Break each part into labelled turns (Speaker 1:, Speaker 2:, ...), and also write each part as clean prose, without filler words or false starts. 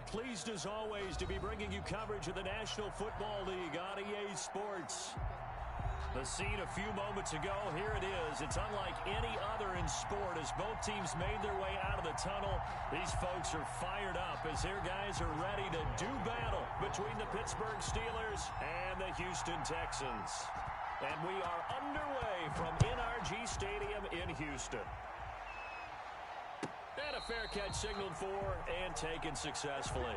Speaker 1: are pleased as always to be bringing you coverage of the National Football League on EA Sports. The scene a few moments ago, here it is. It's unlike any other in sport as both teams made their way out of the tunnel. These folks are fired up as their guys are ready to do battle between the Pittsburgh Steelers and the Houston Texans. And we are underway from NRG Stadium in Houston. And a fair catch signaled for and taken successfully.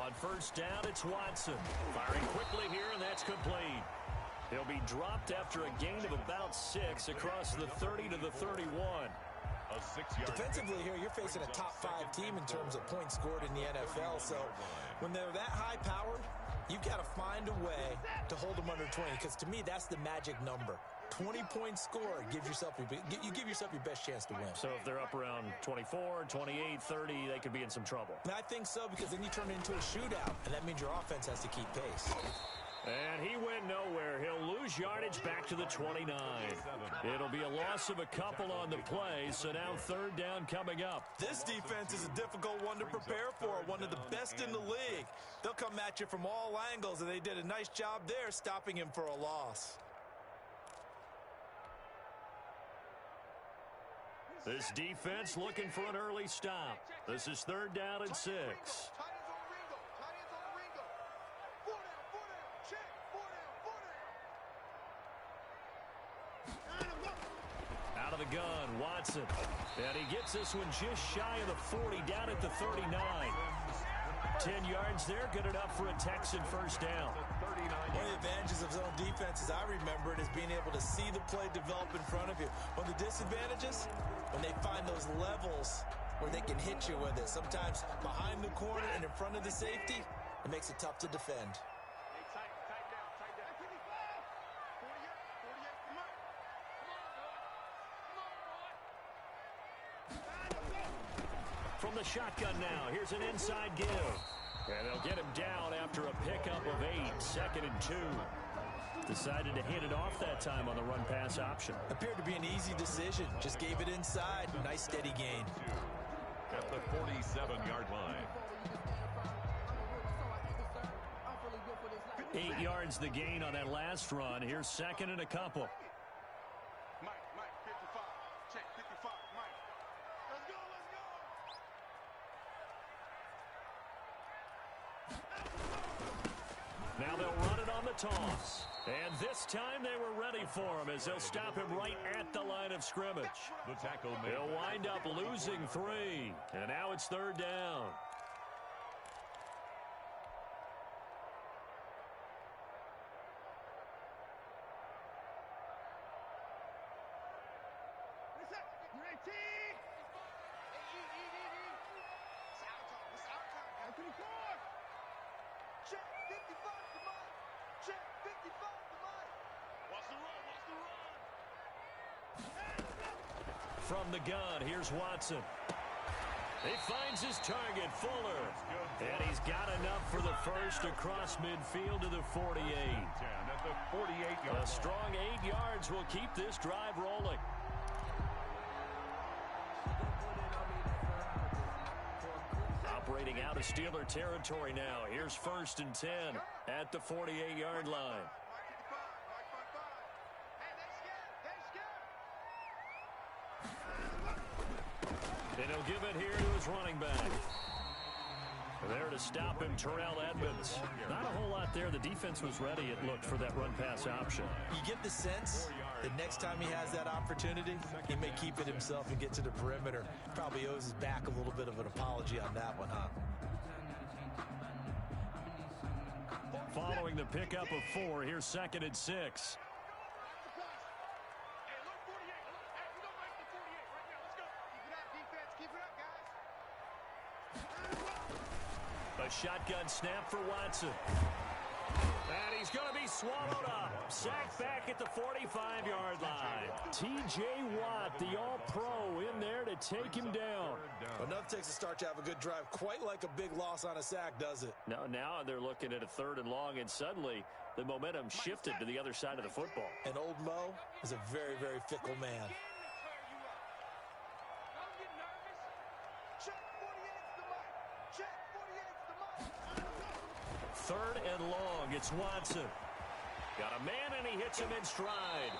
Speaker 1: On first down, it's Watson. Firing quickly here, and that's complete. He'll be dropped after a gain of about 6 across the 30 to the 31.
Speaker 2: Defensively here, you're facing a top-5 team in terms of points scored in the NFL. So when they're that high-powered, you've got to find a way to hold them under 20, because to me, that's the magic number. 20-point score, you give yourself your best chance to win.
Speaker 1: So if they're up around 24, 28, 30, they could be in some trouble.
Speaker 2: And I think so, because then you turn it into a shootout, and that means your offense has to keep pace.
Speaker 1: And he went nowhere. He'll lose yardage back to the 29. It'll be a loss of a couple on the play, so now third down coming up.
Speaker 2: This defense is a difficult one to prepare for, one of the best in the league. They'll come at you from all angles, and they did a nice job there stopping him for a loss.
Speaker 1: This defense looking for an early stop. This is third down and 6. Out of the gun, Watson. And he gets this one just shy of the 40, down at the 39. 10 yards there, good enough for a Texan first down.
Speaker 2: One of the advantages of zone defense, as I remember it, is being able to see the play develop in front of you. One of the disadvantages, when they find those levels where they can hit you with it. Sometimes behind the corner and in front of the safety, it makes it tough to defend.
Speaker 1: From the shotgun now, here's an inside give. And they'll get him down after a pickup of 8, 2nd and 2. Decided to hand it off that time on the run-pass option.
Speaker 2: Appeared to be an easy decision. Just gave it inside. Nice steady gain.
Speaker 3: At the 47-yard line.
Speaker 1: 8 yards the gain on that last run. Here's 2nd and a couple.
Speaker 4: Mike, 55. Check, 55, Mike. Let's go.
Speaker 1: Now they'll run it on the toss. And this time they were ready for him as they'll stop him right at the line of scrimmage.
Speaker 3: The tackle made.
Speaker 1: They'll wind up losing 3. And now it's third down.
Speaker 4: Check 55 to Mike. Check 55 to Mike. Watch the run.
Speaker 1: From the gun, here's Watson. He finds his target, Fuller. And he's got enough for the first across midfield to the 48.
Speaker 3: At the 48-yard.
Speaker 1: A strong 8 yards will keep this drive rolling. Operating out of Steeler territory now. Here's 1st and 10 at the 48-yard line. And he'll give it here to his running back. There to stop him, Terrell Edmonds. Not a whole lot there. The defense was ready, it looked, for that run-pass option.
Speaker 2: You get the sense that next time he has that opportunity, he may keep it himself and get to the perimeter. Probably owes his back a little bit of an apology on that one, huh?
Speaker 1: Following the pickup of 4, here's 2nd and 6. A shotgun snap for Watson. And he's going to be swallowed up. Sacked back at the 45-yard line. T.J. Watt, the all-pro, in there to take him down.
Speaker 2: Enough takes a start to have a good drive. Quite like a big loss on a sack, does it?
Speaker 1: Now they're looking at a 3rd and long, and suddenly the momentum shifted to the other side of the football.
Speaker 2: And old Mo is a very, very fickle man.
Speaker 4: Check 48's the mic. Check 48's the mic.
Speaker 1: 3rd and long. It's Watson. Got a man, and he hits him in stride.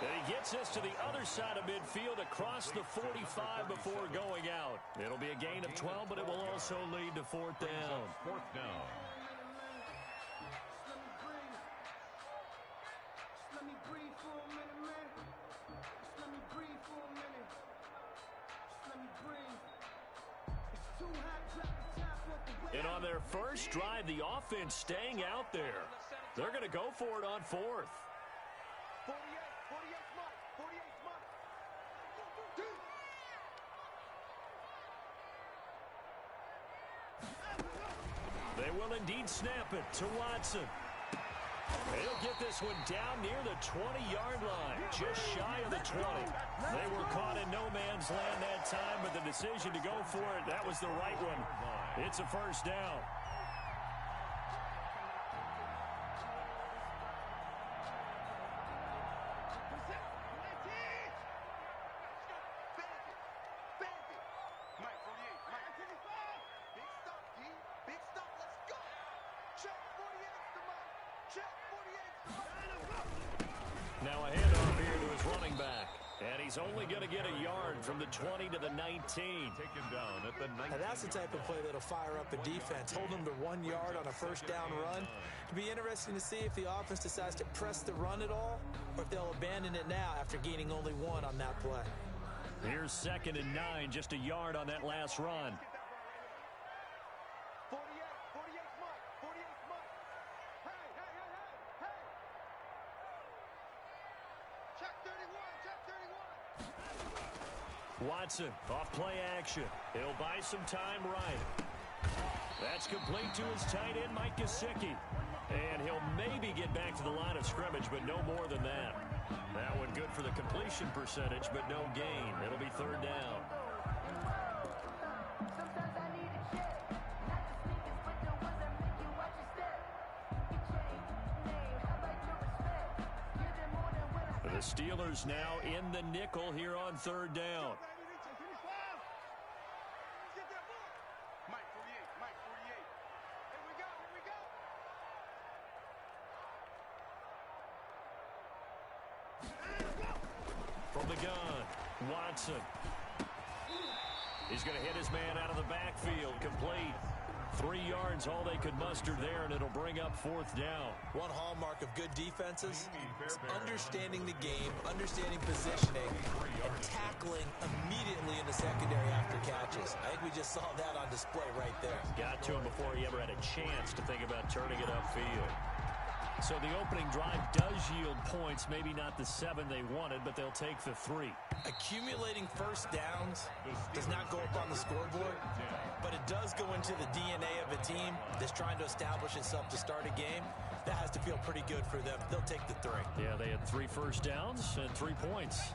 Speaker 1: And he gets us to the other side of midfield across the 45 before going out. It'll be a gain of 12, but it will also lead to 4th down.
Speaker 3: 4th down.
Speaker 1: And on their first drive, the offense staying out there. They're going to go for it on 4th.
Speaker 4: 48's mic. 48's mic.
Speaker 1: They will indeed snap it to Watson. He'll get this one down near the 20-yard line, just shy of the 20. They were caught in no man's land that time, but the decision to go for it, that was the right one. It's a 1st down. Now a handoff here to his running back. And he's only going to get a yard from the 20 to the 19.
Speaker 3: Taken down at the 19.
Speaker 2: And that's the type of play that'll fire up a defense. Hold them to 1 yard on a 1st down run. It'll be interesting to see if the offense decides to press the run at all, or if they'll abandon it now after gaining only 1 on that play.
Speaker 1: Here's 2nd and 9, just a yard on that last run.
Speaker 4: 48's mic. 48's mic. Hey. Check 31. Check 31.
Speaker 1: Watson off play action. He'll buy some time right. That's complete to his tight end, Mike Gesicki. And he'll maybe get back to the line of scrimmage, but no more than that. That one good for the completion percentage, but no gain. It'll be 3rd down. The Steelers now in the nickel here on 3rd down.
Speaker 4: Mike 48. Mike 48. Here we go.
Speaker 1: From the gun, Watson. He's going to hit his man out of the backfield, complete. 3 yards, all they could muster there, and it'll bring up 4th down.
Speaker 2: One hallmark of good defenses is understanding the game, understanding positioning, and tackling immediately in the secondary after catches. I think we just saw that on display right there.
Speaker 1: Got to him before he ever had a chance to think about turning it upfield. So the opening drive does yield points, maybe not the 7 they wanted, but they'll take the 3.
Speaker 2: Accumulating 1st downs does not go up on the scoreboard, but it does go into the DNA of a team that's trying to establish itself to start a game. That has to feel pretty good for them. They'll take the 3.
Speaker 1: Yeah, they had 3 first downs and 3 points.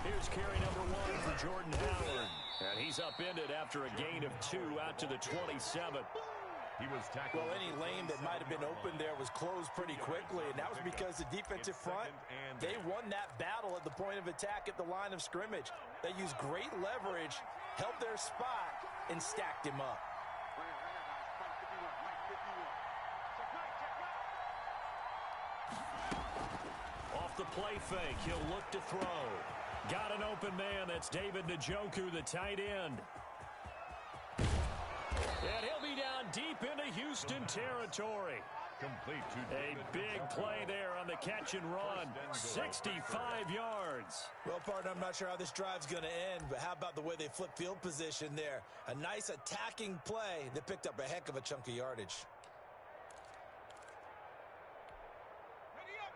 Speaker 1: Here's carry number 1 for Jordan Howard. And he's upended after a gain of 2 out to the 27.
Speaker 3: He was tackled.
Speaker 2: Well, any lane that might have been open there was closed pretty quickly, and that was because the defensive front, they won that battle at the point of attack at the line of scrimmage. They used great leverage, held their spot, and stacked him up.
Speaker 1: Off the play fake, he'll look to throw. Got an open man. That's David Njoku, the tight end. And he'll be down deep into Houston territory.
Speaker 3: Complete to
Speaker 1: A big play there on the catch and run. 65 yards.
Speaker 2: Well, partner, I'm not sure how this drive's going to end, but how about the way they flip field position there? A nice attacking play that picked up a heck of a chunk of yardage.
Speaker 4: Ready up.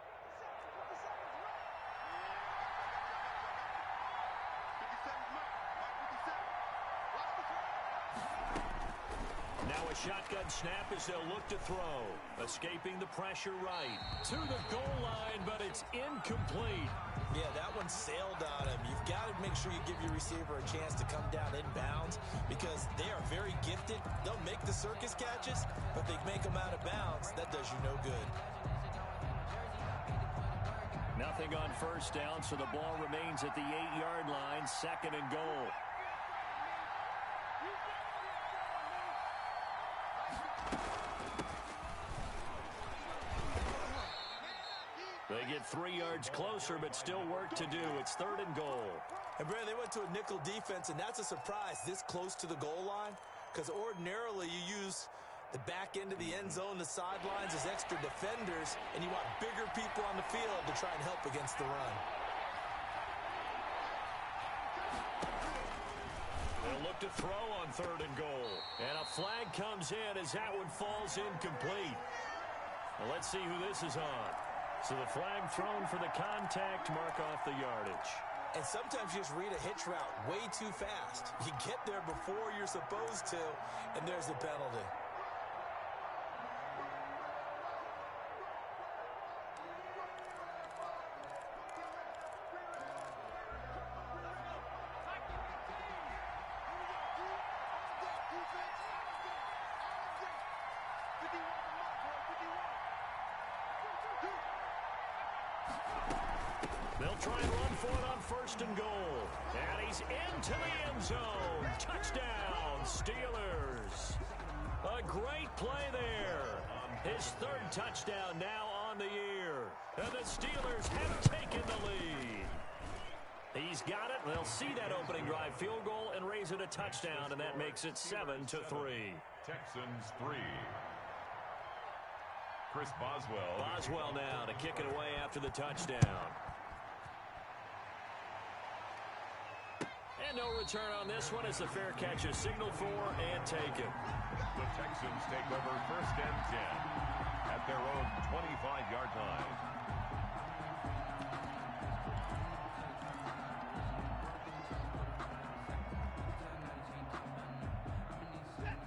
Speaker 1: shotgun snap as they'll look to throw. Escaping the pressure right. To the goal line, but it's incomplete.
Speaker 2: Yeah, that one sailed on him. You've got to make sure you give your receiver a chance to come down inbounds because they are very gifted. They'll make the circus catches, but they make them out of bounds. That does you no good.
Speaker 1: Nothing on first down, so the ball remains at the 8-yard line, 2nd and goal. They get 3 yards closer, but still work to do. It's 3rd and goal.
Speaker 2: And, Brad, they went to a nickel defense, and that's a surprise this close to the goal line because ordinarily you use the back end of the end zone, the sidelines as extra defenders, and you want bigger people on the field to try and help against the run.
Speaker 1: They'll look to throw on 3rd and goal. And a flag comes in as that one falls incomplete. Well, let's see who this is on. So the flag thrown for the contact, mark off the yardage.
Speaker 2: And sometimes you just read a hitch route way too fast. You get there before you're supposed to, and there's a penalty.
Speaker 1: They'll try and run for it on 1st and goal. And he's into the end zone. Touchdown, Steelers. A great play there. His 3rd touchdown now on the year. And the Steelers have taken the lead. He's got it. They'll see that opening drive field goal and raise it a touchdown, and that makes it 7-3.
Speaker 3: Texans 3. Chris Boswell.
Speaker 1: Boswell now to kick it away after the touchdown. And no return on this one as the fair catch is signaled for and taken.
Speaker 3: The Texans take over 1st and 10 at their own 25-yard line.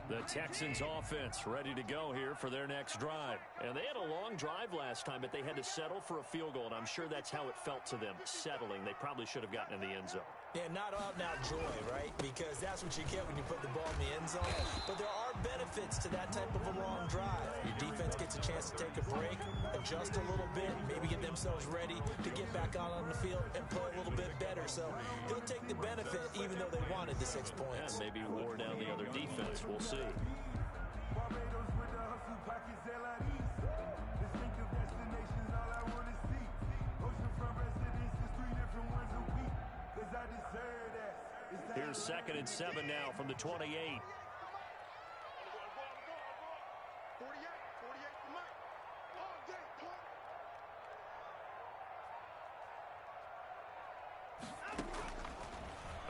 Speaker 1: The Texans offense ready to go here for their next drive. And they had a long drive last time, but they had to settle for a field goal, and I'm sure that's how it felt to them, settling. They probably should have gotten in the end zone.
Speaker 2: Yeah, not out-and-out joy, right? Because that's what you get when you put the ball in the end zone. But there are benefits to that type of a long drive. Your defense gets a chance to take a break, adjust a little bit, maybe get themselves ready to get back out on the field and play a little bit better. So they'll take the benefit even though they wanted the 6 points.
Speaker 1: Yeah, maybe wore down the other defense. We'll see. Here's 2nd and 7 now from the 28.
Speaker 4: 48 for Mike. All day,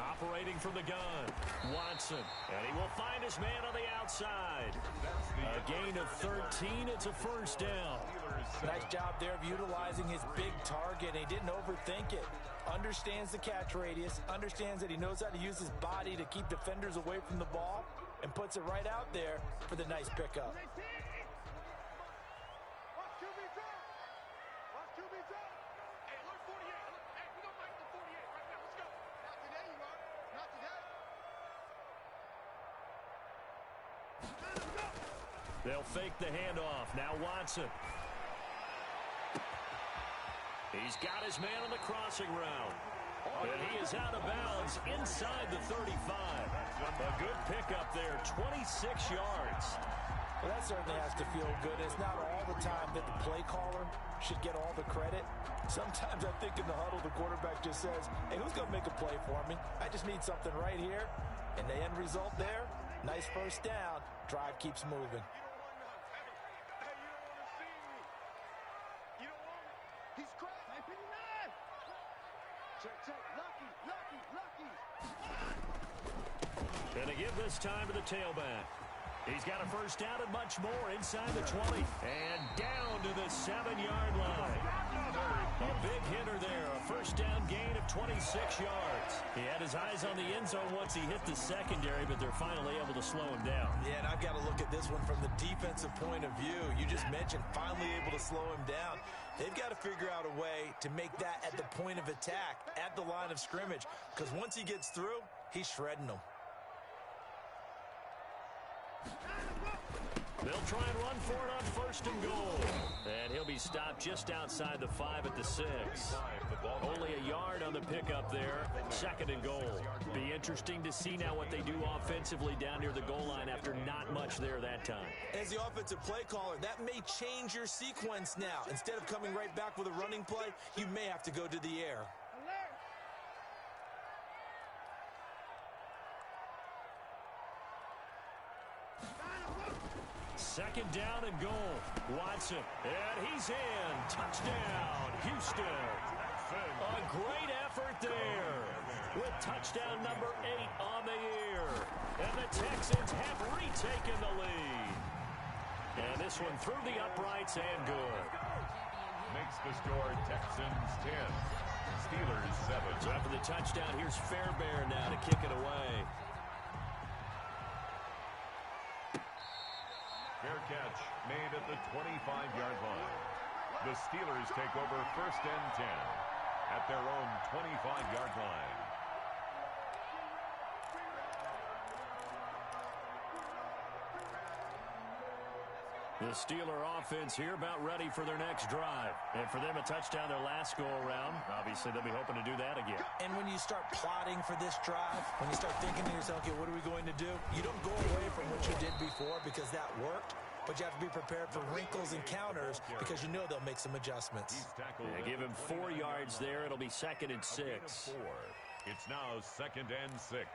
Speaker 1: Operating from the gun, Watson. And he will find his man on the outside. A gain of 13. It's a 1st down.
Speaker 2: Nice job there of utilizing his big target. He didn't overthink it. Understands the catch radius, understands that he knows how to use his body to keep defenders away from the ball, and puts it right out there for the nice pickup.
Speaker 1: They'll fake the handoff. Now Watson. He's got his man on the crossing route. And he is out of bounds inside the 35. A good pickup there, 26 yards.
Speaker 2: Well, that certainly has to feel good. It's not all the time that the play caller should get all the credit. Sometimes I think in the huddle, the quarterback just says, hey, who's going to make a play for me? I just need something right here. And the end result there, nice 1st down. Drive keeps moving.
Speaker 1: Gonna give this time to the tailback. He's got a 1st down and much more inside the 20. And down to the 7-yard line. A big hitter there, a first down gain of 26 yards. He had his eyes on the end zone once he hit the secondary, but they're finally able to slow him down.
Speaker 2: Yeah, and I've got to look at this one from the defensive point of view. You just mentioned finally able to slow him down. They've got to figure out a way to make that at the point of attack, at the line of scrimmage, because once he gets through, he's shredding them.
Speaker 1: They'll try and run for it on first and goal. And he'll be stopped just outside the 5 at the 6. Only a yard on the pickup there. Second and goal. Be interesting to see now what they do offensively down near the goal line after not much there that time.
Speaker 2: As the offensive play caller, that may change your sequence now. Instead of coming right back with a running play, you may have to go to the air.
Speaker 1: Second down and goal. Watson, and he's in. Touchdown, Houston. A great effort there with touchdown number 8 on the year. And the Texans have retaken the lead. And this one through the uprights and good.
Speaker 3: Makes the score Texans 10, Steelers 7.
Speaker 1: So after the touchdown, here's Fairbairn now to kick it away.
Speaker 3: Fair catch made at the 25-yard line. The Steelers take over first and 10 at their own 25-yard line.
Speaker 1: The Steeler offense here about ready for their next drive. And for them, a touchdown their last go-around. Obviously, they'll be hoping to do that again.
Speaker 2: And when you start plotting for this drive, when you start thinking to yourself, okay, what are we going to do? You don't go away from what you did before because that worked, but you have to be prepared for wrinkles and counters because you know they'll make some adjustments.
Speaker 1: Yeah, give him 4 yards there. It'll be second and 6.
Speaker 3: It's now second and 6.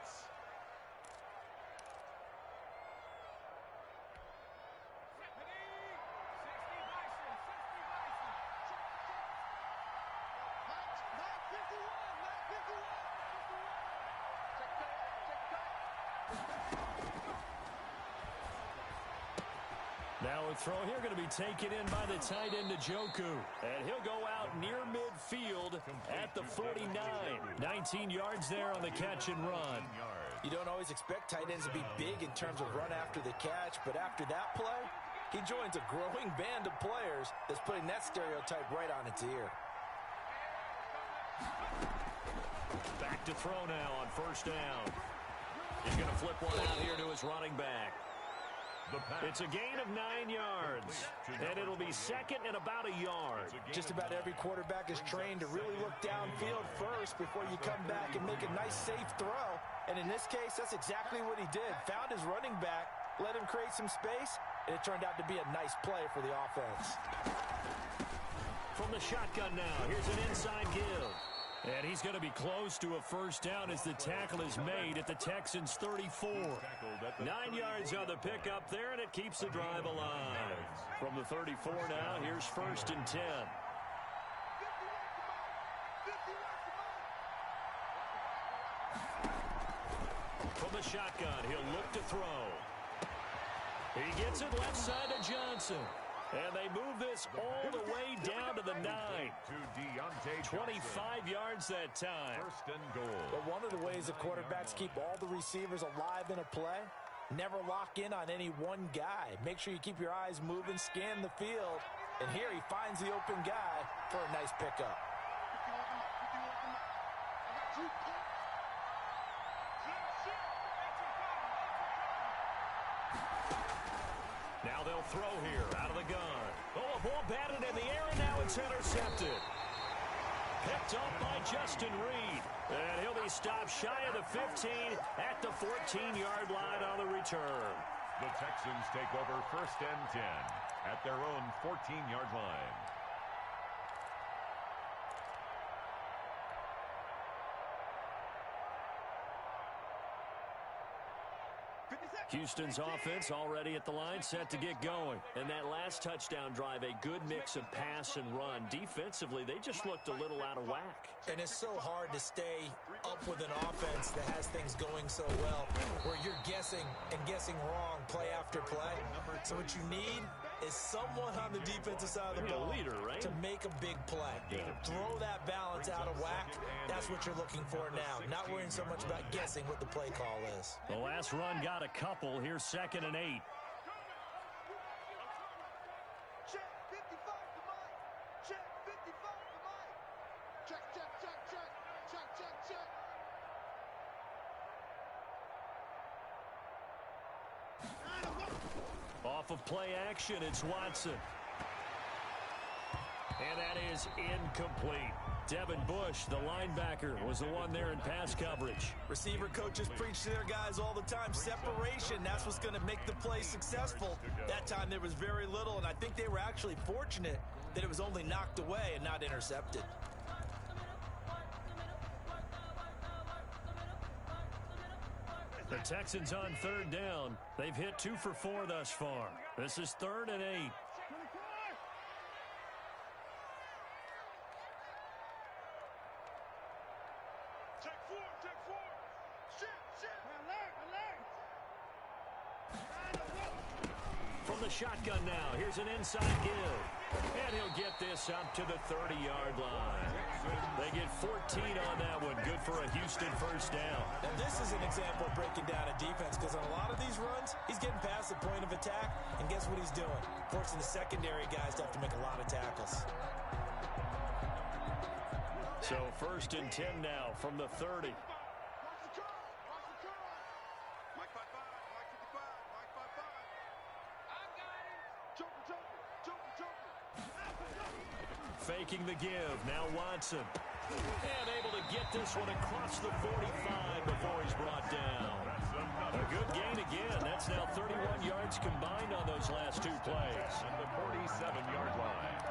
Speaker 1: Now a throw here going to be taken in by the tight end Njoku. And he'll go out near midfield at the 49. 19 yards there on the catch and run.
Speaker 2: You don't always expect tight ends to be big in terms of run after the catch, but after that play, he joins a growing band of players that's putting that stereotype right on its ear.
Speaker 1: Back to throw now on first down. He's going to flip one out here to his running back. It's a gain of 9 yards, and it'll be second and about a yard.
Speaker 2: Just about every quarterback is trained to really look downfield first before you come back and make a nice, safe throw. And in this case, that's exactly what he did. Found his running back, let him create some space, and it turned out to be a nice play for the offense.
Speaker 1: From the shotgun now, here's an inside give. And he's going to be close to a first down as the tackle is made at the Texans' 34. 9 yards on the pickup there, and it keeps the drive alive. From the 34 now, here's first and 10. From the shotgun, he'll look to throw. He gets it left side to Johnson. And they move this all the way down to the 9. 25 yards that time.
Speaker 3: First and goal.
Speaker 2: But one of the ways that quarterbacks keep all the receivers alive in a play, never lock in on any one guy. Make sure you keep your eyes moving, scan the field. And here he finds the open guy for a nice pickup.
Speaker 1: Now they'll throw here out of the gun. Oh, a ball batted in the air, and now it's intercepted. Picked up by Justin Reed. And he'll be stopped shy of the 15 at the 14-yard line on the return.
Speaker 3: The Texans take over first and 10 at their own 14-yard line.
Speaker 1: Houston's offense already at the line, set to get going. And that last touchdown drive, a good mix of pass and run. Defensively, they just looked a little out of whack.
Speaker 2: And it's so hard to stay up with an offense that has things going so well, where you're guessing and guessing wrong play after play. So what you need is someone on the defensive side of the ball to make a big play. Throw that balance out of whack. That's what you're looking for now. Not worrying so much about guessing what the play call is.
Speaker 1: The last run got a couple. Here's 2nd and 8.
Speaker 4: Check 55 to Mike. Check 55 to Mike. Check, check, check, check. Check, check, check.
Speaker 1: Off of play action, it's Watson. And that is incomplete. Devin Bush, the linebacker, was the one there in pass coverage.
Speaker 2: Receiver coaches preach to their guys all the time. Separation, that's what's going to make the play successful. That time there was very little, and I think they were actually fortunate that it was only knocked away and not intercepted.
Speaker 1: The Texans on 3rd down. They've hit 2 for 4 thus far. This is 3rd and 8.
Speaker 4: Check 4, check 4. Shit, shit. Alert.
Speaker 1: From the shotgun now, here's an inside give. And he'll get this up to the 30-yard line. They get 14 on that one. Good for a Houston first down.
Speaker 2: Now, this is an example of breaking down a defense because on a lot of these runs, he's getting past the point of attack, and guess what he's doing? Forcing the secondary guys to have to make a lot of tackles.
Speaker 1: So 1st and 10 now from the 30.
Speaker 4: Watch the curve. Watch the curve. Mike 55. Mike 55. Mike 55. I got it. Joker.
Speaker 1: Faking the give. Now Watson. And able to get this one across the 45 before he's brought down. A good gain again. That's now 31 yards combined on those last 2 plays.
Speaker 3: At the 47-yard line.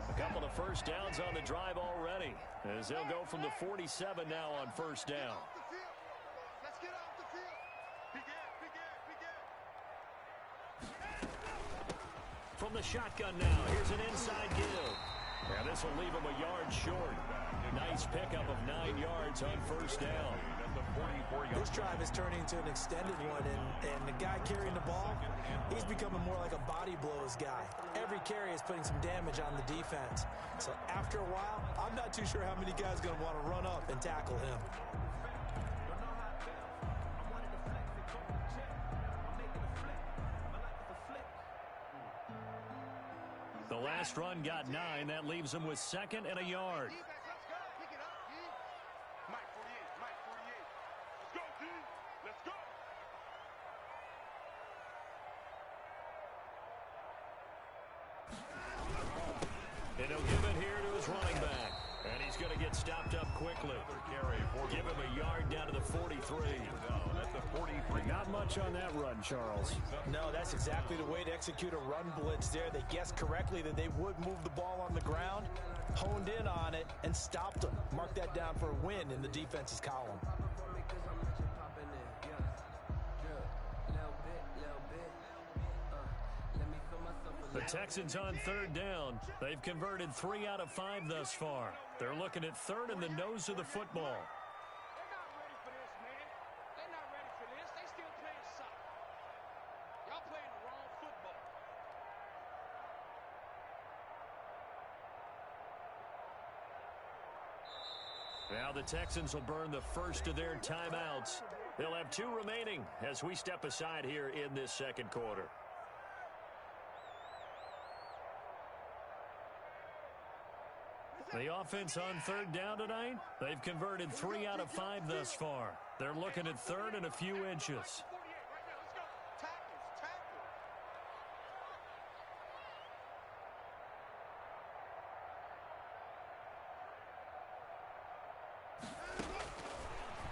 Speaker 1: A couple of first downs on the drive already, as they'll go from the 47 now on 1st down.
Speaker 4: Let's get off the field.
Speaker 1: From the shotgun now, here's an inside give. And this will leave him a yard short. Nice pickup of 9 yards on 1st down.
Speaker 2: This drive is turning into an extended one, and the guy carrying the ball, he's becoming more like a body blows guy. Every carry is putting some damage on the defense. So after a while, I'm not too sure how many guys are going to want to run up and tackle him.
Speaker 1: The last run got 9. That leaves him with 2nd and a yard.
Speaker 4: Let's go. Pick it up, D. Mike 48. Mike 48. Let's go, D. Let's go.
Speaker 1: And he'll give it here to his running back. And he's going to get stopped up quickly. Give him a yard down to the 43. Not much on that run, Charles.
Speaker 2: No, that's exactly the way to execute a run blitz there. They guessed correctly that they would move the ball on the ground, honed in on it, and stopped them. Mark that down for a win in the defense's column.
Speaker 1: The Texans on 3rd down. They've converted 3 out of 5 thus far. They're looking at 3rd in the nose of the football.
Speaker 4: They're not ready for this, man. They're not ready for this. They still playing soccer. Y'all playing the wrong football.
Speaker 1: Now the Texans will burn the first of their timeouts. They'll have 2 remaining as we step aside here in this 2nd quarter. The offense on 3rd down tonight, they've converted 3 out of 5 thus far. They're looking at 3rd and a few inches.
Speaker 4: 48 right now. Let's go. Tackles.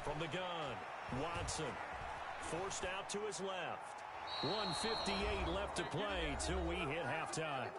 Speaker 1: From the gun, Watson forced out to his left. 1:58 left to play till we hit halftime.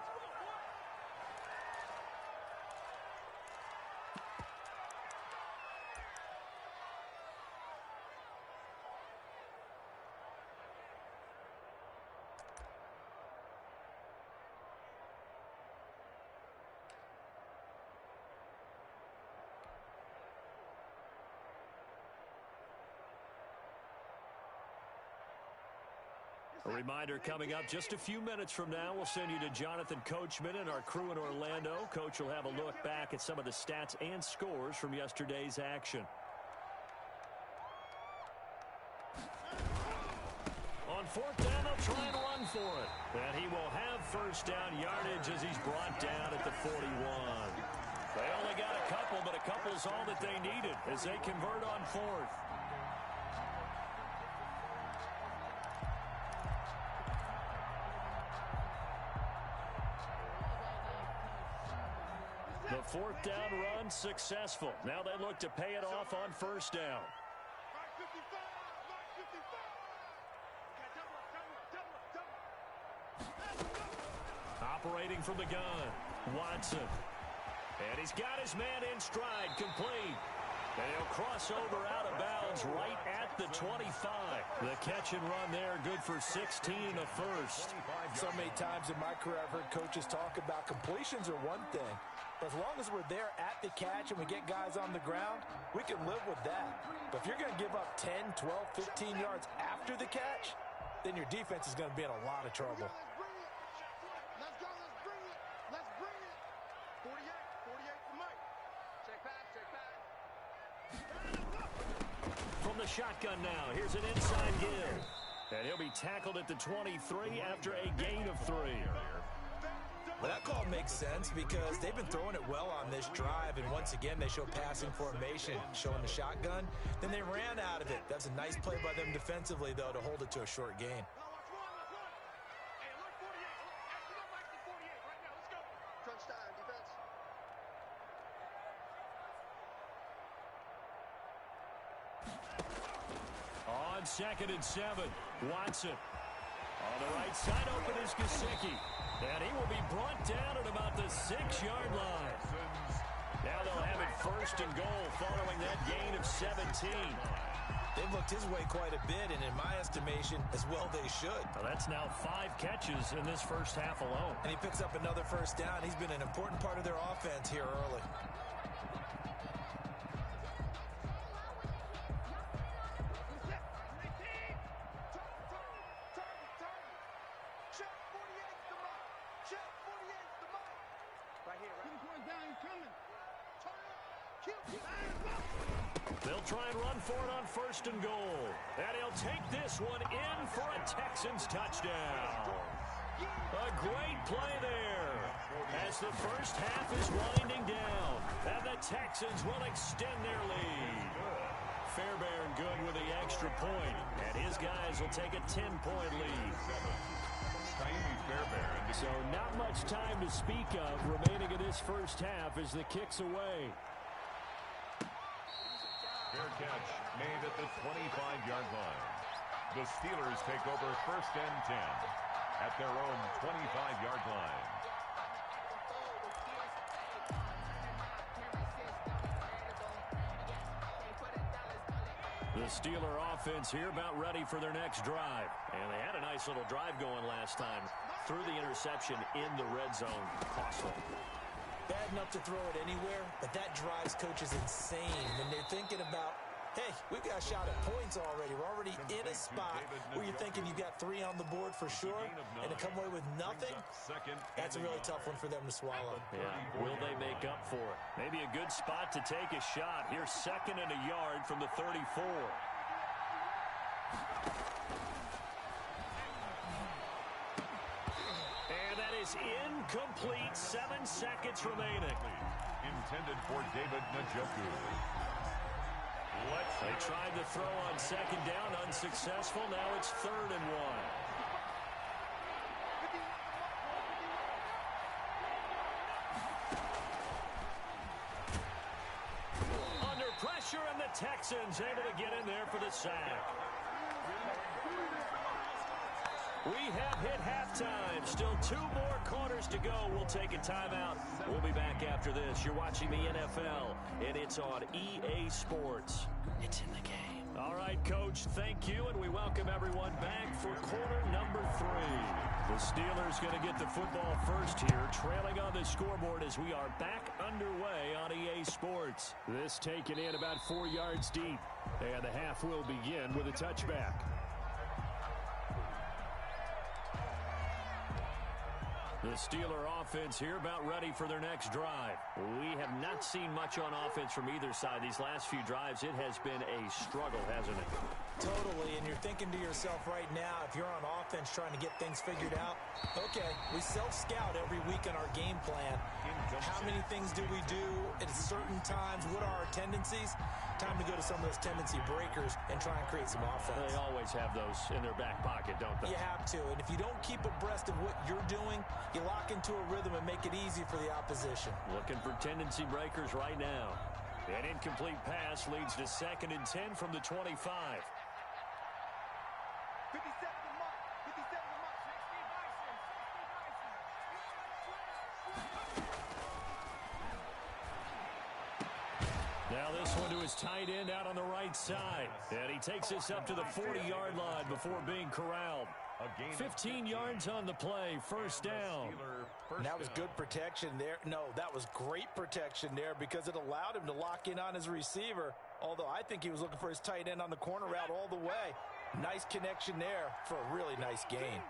Speaker 1: A reminder coming up just a few minutes from now, we'll send you to Jonathan Coachman and our crew in Orlando. Coach will have a look back at some of the stats and scores from yesterday's action. On fourth down, they'll try and run for it. And he will have first down yardage as he's brought down at the 41. They only got a couple, but a couple's all that they needed as they convert on fourth. The fourth down run successful. Now they look to pay it off on first down. Operating from the gun, Watson. And he's got his man in stride, complete. And he'll cross over out of bounds right at the 25. The catch and run there, good for 16 and a first.
Speaker 2: So many times in my career I've heard coaches talk about completions are one thing. As long as we're there at the catch and we get guys on the ground, we can live with that. But if you're going to give up 10, 12, 15 yards after the catch, then your defense is going to be in a lot of trouble.
Speaker 4: Let's go, let's bring it. Let's bring it. 48 for Mike. Check back.
Speaker 1: From the shotgun now, here's an inside give. And he'll be tackled at the 23 after a gain of 3.
Speaker 2: Well, that call makes sense because they've been throwing it well on this drive, and once again they show passing formation, showing the shotgun. Then they ran out of it. That's a nice play by them defensively, though, to hold it to a short gain.
Speaker 4: Crunch time, defense.
Speaker 1: On 2nd and 7, Watson. On the right side, open is Gesicki. And he will be brought down at about the 6-yard line. Now they'll have it first and goal following that gain of 17.
Speaker 2: They've looked his way quite a bit, and in my estimation, as well they should.
Speaker 1: Well, that's now 5 catches in this first half alone.
Speaker 2: And he picks up another first down. He's been an important part of their offense here early.
Speaker 1: They'll try and run for it on first and goal. And he'll take this one in for a Texans touchdown. A great play there as the first half is winding down. And the Texans will extend their lead. Fairbairn good with the extra point. And his guys will take a 10-point lead. So not much time to speak of remaining in this first half as the kick's away.
Speaker 3: Fair catch made at the 25-yard line. The Steelers take over first and 10 at their own 25-yard line. The Steeler offense here about ready for their next drive.
Speaker 1: And they had a nice little drive going last time. Threw the interception in the red zone. Costly.
Speaker 2: Bad enough to throw it anywhere, but that drives coaches insane when they're thinking about, hey, we've got a shot at points already. We're already in a spot where you're thinking you've got 3 on the board for sure, and to come away with nothing, that's a really tough one for them to swallow.
Speaker 1: Yeah, will they make up for it? Maybe a good spot to take a shot. Here's 2nd and a yard from the 34. Incomplete. 7 seconds remaining.
Speaker 3: Intended for David Njoku.
Speaker 1: They tried to throw on 2nd down, unsuccessful. Now it's 3rd and 1. Under pressure, and the Texans able to get in there for the sack. We have hit halftime. Still 2 more quarters to go. We'll take a timeout. We'll be back after this. You're watching the NFL, and it's on EA Sports. It's in the game. All right, Coach, thank you, and we welcome everyone back for quarter number 3. The Steelers going to get the football first here, trailing on the scoreboard as we are back underway on EA Sports. This taken in about 4 yards deep, and the half will begin with a touchback. The Steeler offense here about ready for their next drive. We have not seen much on offense from either side. These last few drives, it has been a struggle, hasn't it?
Speaker 2: Totally, and you're thinking to yourself right now, if you're on offense trying to get things figured out, okay, we self-scout every week on our game plan. How many things do we do at certain times? What are our tendencies? Time to go to some of those tendency breakers and try and create some offense.
Speaker 1: They always have those in their back pocket, don't they?
Speaker 2: You have to, and if you don't keep abreast of what you're doing, you lock into a rhythm and make it easy for the opposition.
Speaker 1: Looking for tendency breakers right now. An incomplete pass leads to 2nd and 10 from the 25.
Speaker 4: 57 to mark. 57 to mark. 60 Bison. 60 Bison.
Speaker 1: Now this one to his tight end out on the right side. And he takes this up to the 40-yard line before being corralled. 15 yards on the play, first down.
Speaker 2: And that was good protection there. No, that was great protection there because it allowed him to lock in on his receiver. Although I think he was looking for his tight end on the corner route all the way. Nice connection there for a really nice gain.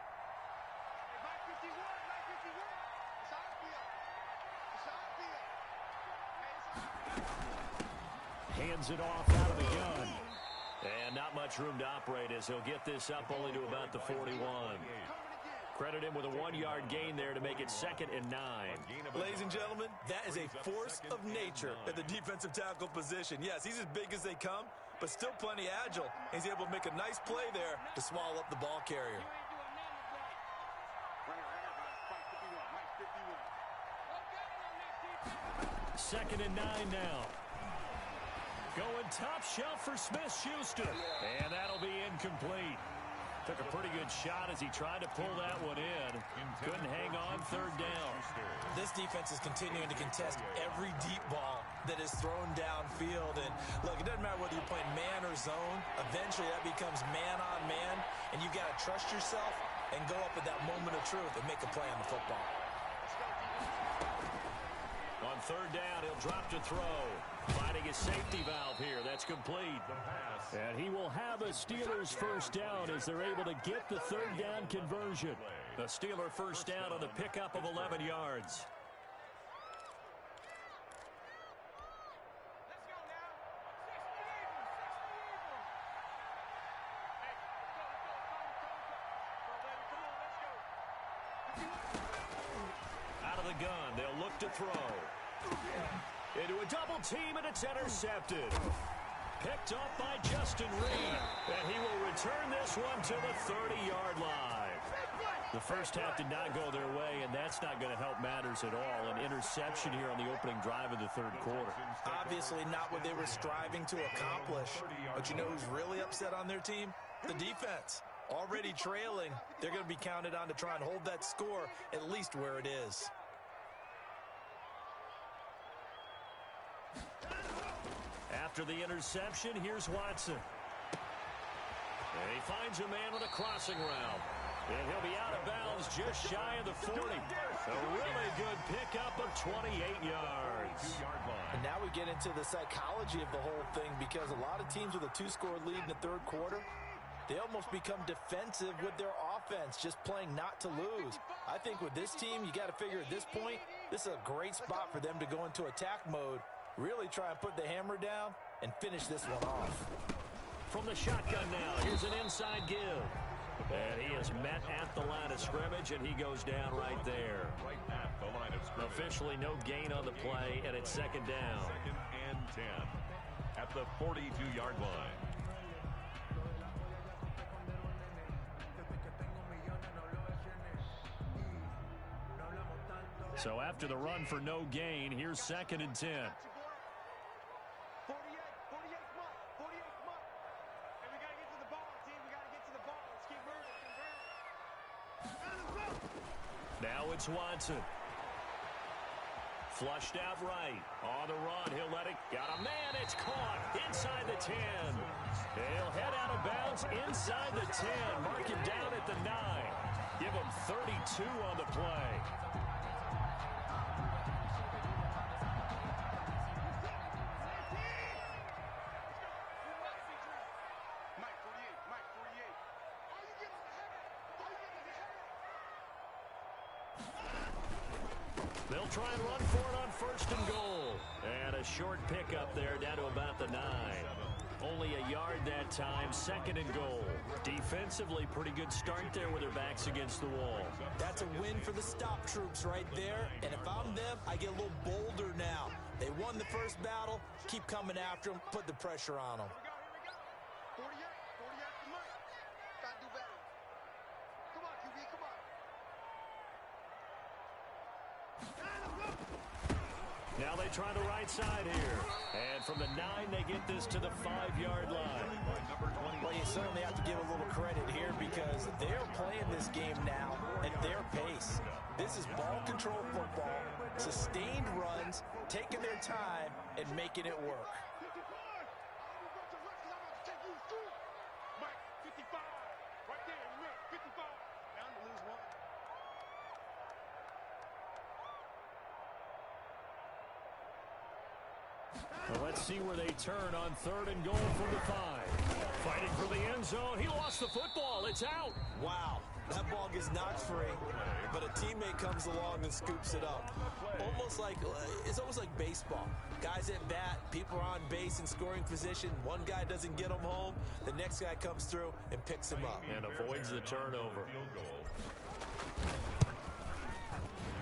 Speaker 1: Hands it off out of the gun. And not much room to operate as he'll get this up only to about the 41. Credit him with a 1-yard gain there to make it 2nd and 9.
Speaker 2: Ladies and gentlemen, that is a force of nature at the defensive tackle position. Yes, he's as big as they come, but still plenty agile. He's able to make a nice play there to swallow up the ball carrier.
Speaker 1: Second and 9 now. Going top shelf for Smith-Schuster. And that'll be incomplete. Took a pretty good shot as he tried to pull that one in. Couldn't hang on, 3rd down.
Speaker 2: This defense is continuing to contest every deep ball that is thrown downfield. And look, it doesn't matter whether you're playing man or zone. Eventually that becomes man on man. And you got to trust yourself and go up at that moment of truth and make a play on the football.
Speaker 1: On 3rd down, he'll drop to throw. Finding a safety valve here. That's complete. And he will have a Steelers first down as they're able to get the 3rd down conversion. The Steeler first down on the pickup of 11 yards. Out of the gun, they'll look to throw. Into a double team, and it's intercepted. Picked up by Justin Reed. And he will return this one to the 30-yard line. The first half did not go their way, and that's not going to help matters at all. An interception here on the opening drive of the 3rd quarter.
Speaker 2: Obviously not what they were striving to accomplish. But you know who's really upset on their team? The defense. Already trailing, they're going to be counted on to try and hold that score at least where it is.
Speaker 1: After the interception, here's Watson. And he finds a man with a crossing route. And he'll be out of bounds just shy of the 40. A really good pickup of 28 yards.
Speaker 2: And now we get into the psychology of the whole thing because a lot of teams with a 2-score lead in the 3rd quarter, they almost become defensive with their offense, just playing not to lose. I think with this team, you got to figure at this point, this is a great spot for them to go into attack mode, really try and put the hammer down and finish this one off.
Speaker 1: From the shotgun now, here's an inside give. And he is met at the line of scrimmage, and he goes down right there.
Speaker 3: Right at the line of scrimmage.
Speaker 1: Officially no gain on the play, and it's 2nd down.
Speaker 3: 2nd and 10 at the 42-yard line.
Speaker 1: So after the run for no gain, here's 2nd and 10.
Speaker 4: 48 mark. 48 mark. And we got to get to the ball, team. We got to get to the ball. Let's keep moving.
Speaker 1: Now it's Watson. Flushed out right. On the run, he'll let it. Got a man, it's caught. Inside the 10. He'll head out of bounds inside the 10. Mark it down at the 9. Give him 32 on the play. They'll try and run for it on 1st and goal. And a short pickup there down to about the 9. Only a yard that time, 2nd and goal. Defensively, pretty good start there with their backs against the wall.
Speaker 2: That's a win for the stop troops right there. And if I'm them, I get a little bolder now. They won the first battle. Keep coming after them. Put the pressure on them.
Speaker 4: 48 to Mike. Gotta do better. Come on, QB, come on.
Speaker 1: Now they try the right side here. And from the 9, they get this to the 5-yard line.
Speaker 2: Well, you certainly have to give a little credit here because they're playing this game now at their pace. This is ball control football, sustained runs, taking their time, and making it work.
Speaker 4: Mike, 55. Right there, look, 55. Down to lose one.
Speaker 1: Well, let's see where they turn on 3rd and goal from the 5. Fighting for the end zone. He lost the football. It's out.
Speaker 2: Wow, that ball gets knocked free, but a teammate comes along and scoops it up. It's almost like baseball. Guys at bat, people are on base in scoring position. One guy doesn't get them home. The next guy comes through and picks him up.
Speaker 1: And avoids the turnover.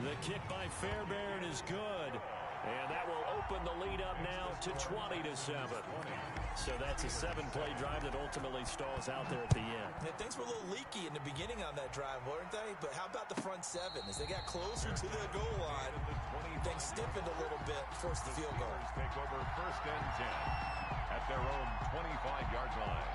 Speaker 1: The kick by Fairbairn is good. And that will open the lead up now to 20-7. So that's a 7-play drive that ultimately stalls out there at the end.
Speaker 2: Yeah, things were a little leaky in the beginning on that drive, weren't they? But how about the front 7? As they got closer to the goal line, things stiffened a little bit, forced the field goal.
Speaker 3: Take over 1st and 10 at their own 25-yard line.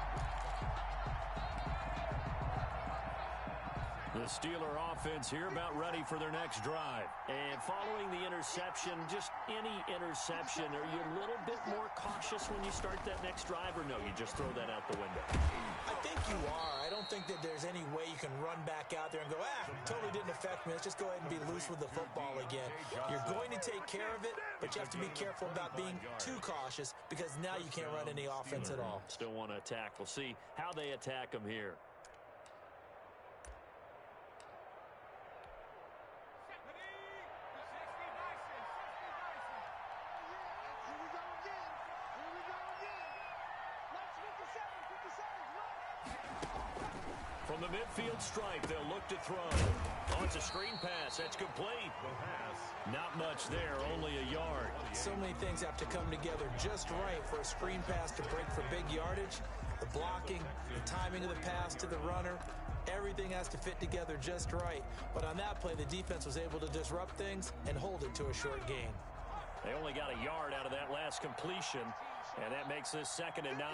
Speaker 1: The Steeler offense here about ready for their next drive. And following the interception, just any interception, are you a little bit more cautious when you start that next drive, or no, you just throw that out the window?
Speaker 2: I think you are. I don't think that there's any way you can run back out there and go, totally didn't affect me. Let's just go ahead and be loose with the football again. You're going to take care of it, but you have to be careful about being too cautious because now you can't run any offense at all.
Speaker 1: Still want to attack. We'll see how they attack them here. From the midfield stripe, they'll look to throw. Oh, it's a screen pass. That's complete. Not much there, only a yard.
Speaker 2: So many things have to come together just right for a screen pass to break for big yardage. The blocking, the timing of the pass to the runner, everything has to fit together just right. But on that play, the defense was able to disrupt things and hold it to a short gain.
Speaker 1: They only got a yard out of that last completion, and that makes this 2nd and 9.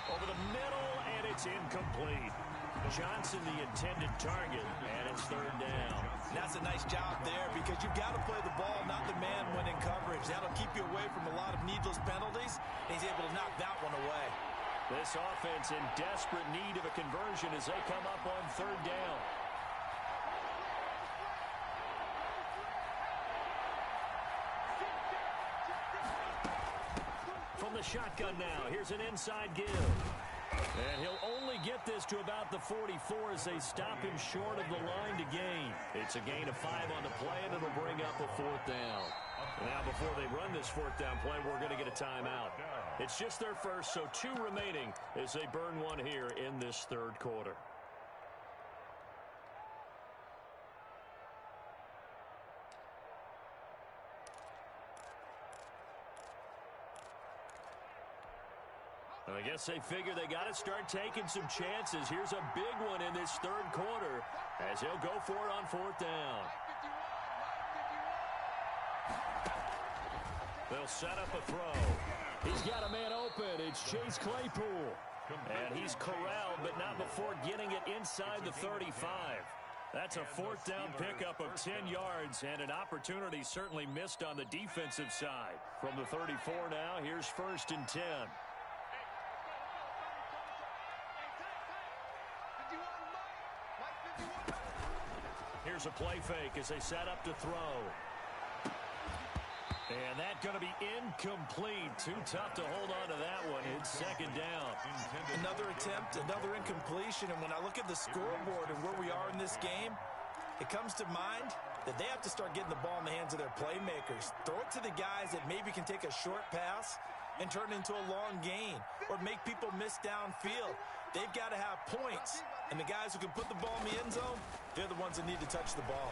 Speaker 1: Over the middle, and it's incomplete. Johnson, the intended target, and it's 3rd down.
Speaker 2: That's a nice job there because you've got to play the ball, not the man when in coverage. That'll keep you away from a lot of needless penalties. He's able to knock that one away.
Speaker 1: This offense in desperate need of a conversion as they come up on 3rd down. From the shotgun now, here's an inside give. And he'll only get this to about the 44 as they stop him short of the line to gain. It's a gain of 5 on the play, and it'll bring up a 4th down. Now, before they run this 4th down play, we're going to get a timeout. It's just their first, so 2 remaining as they burn one here in this 3rd quarter. I guess they figure they got to start taking some chances. Here's a big one in this 3rd quarter as he'll go for it on 4th down. They'll set up a throw. He's got a man open. It's Chase Claypool. And he's corralled, but not before getting it inside the 35. That's a 4th down pickup of 10 yards and an opportunity certainly missed on the defensive side. From the 34 now, here's 1st and 10. Here's a play fake as they set up to throw. And that's going to be incomplete. Too tough to hold on to that one. It's second down.
Speaker 2: Another attempt, another incompletion. And when I look at the scoreboard and where we are in this game, it comes to mind that they have to start getting the ball in the hands of their playmakers. Throw it to the guys that maybe can take a short pass and turn it into a long gain or make people miss downfield. They've got to have points. And the guys who can put the ball in the end zone, they're the ones that need to touch the ball.